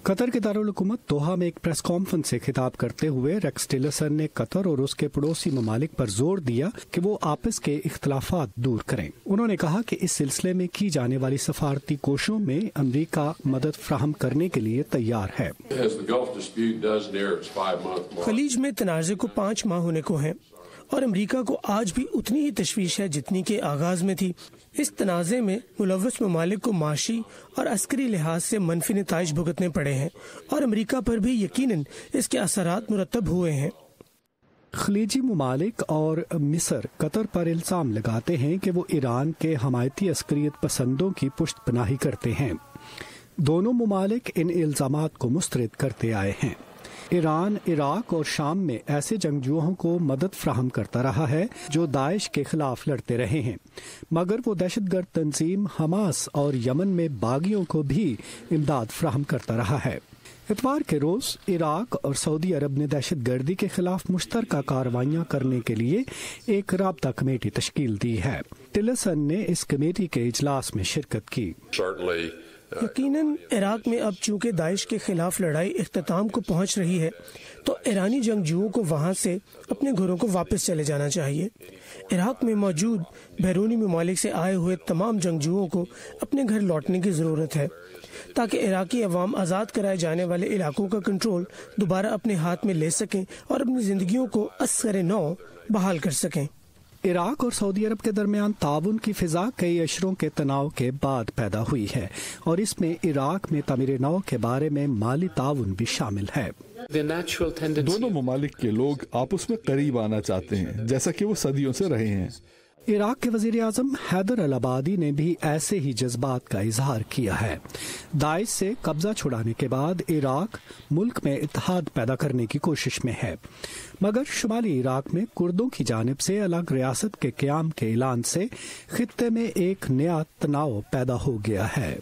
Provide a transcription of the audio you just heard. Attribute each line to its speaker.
Speaker 1: قطر کے دارالحکومت دوحہ میں ایک پریس کانفرنس سے خطاب کرتے ہوئے ریکس ٹیلرسن نے قطر اور اس کے پڑوسی ممالک پر زور دیا کہ وہ آپس کے اختلافات دور کریں۔ انہوں نے کہا کہ اس سلسلے میں کی جانے والی سفارتی کوششوں میں امریکہ مدد فراہم کرنے کے لیے تیار ہے۔
Speaker 2: خلیج میں تنازع کو 5 ماہ ہونے کو ہیں اور امریکہ کو آج بھی اتنی ہی تشویش ہے جتنی کہ آغاز میں تھی۔ اس تنازع میں ملوث ممالک کو معاشی اور عسکری لحاظ سے منفی نتائج بھگتنے پڑے ہیں اور امریکہ پر بھی یقیناً اس کے اثرات مرتب ہوئے ہیں۔
Speaker 1: خلیجی ممالک اور مصر قطر پر الزام لگاتے ہیں کہ وہ ایران کے حمایتی عسکریت پسندوں کی پشت پناہی کرتے ہیں۔ دونوں ممالک ان الزامات کو مسترد کرتے آئے ہیں۔ ایران عراق اور شام میں ایسے جنگجوؤں کو مدد فراہم کرتا رہا ہے جو داعش کے خلاف لڑتے رہے ہیں، مگر وہ دہشت گرد تنظیم حماس اور یمن میں باغیوں کو بھی امداد فراہم کرتا رہا ہے۔ اتوار کے روز عراق اور سعودی عرب نے دہشت گردی کے خلاف مشترکہ کارروائیاں کرنے کے لیے ایک رابطہ کمیٹی تشکیل دی ہے۔ ٹیلرسن نے اس کمیٹی کے اجلاس میں شرکت کی۔
Speaker 2: یقیناً عراق میں اب چونکہ داعش کے خلاف لڑائی اختتام کو پہنچ رہی ہے تو ایرانی جنگجوؤں کو وہاں سے اپنے گھروں کو واپس چلے جانا چاہیے۔ عراق میں موجود بیرونی ممالک سے آئے ہوئے تمام جنگجوؤں کو اپنے گھر لوٹنے کی ضرورت ہے تاکہ عراقی عوام آزاد کرائے جانے والے علاقوں کا کنٹرول دوبارہ اپنے ہاتھ میں لے سکیں اور اپنی زندگیوں کو ازسر نو بحال کر سکیں۔
Speaker 1: عراق اور سعودی عرب کے درمیان تعاون کی فضا کئی اشروں کے تناؤ کے بعد پیدا ہوئی ہے اور اس میں عراق میں تعمیر نو کے بارے میں مالی تعاون بھی شامل ہے۔
Speaker 3: دونوں ممالک کے لوگ آپس میں قریب آنا چاہتے ہیں جیسا کہ وہ صدیوں سے رہے ہیں۔
Speaker 1: عراق کے وزیر اعظم حیدر العبادی نے بھی ایسے ہی جذبات کا اظہار کیا ہے۔ داعش سے قبضہ چھڑانے کے بعد عراق ملک میں اتحاد پیدا کرنے کی کوشش میں ہے، مگر شمالی عراق میں کردوں کی جانب سے الگ ریاست کے قیام کے اعلان سے خطے میں ایک نیا تناؤ پیدا ہو گیا ہے۔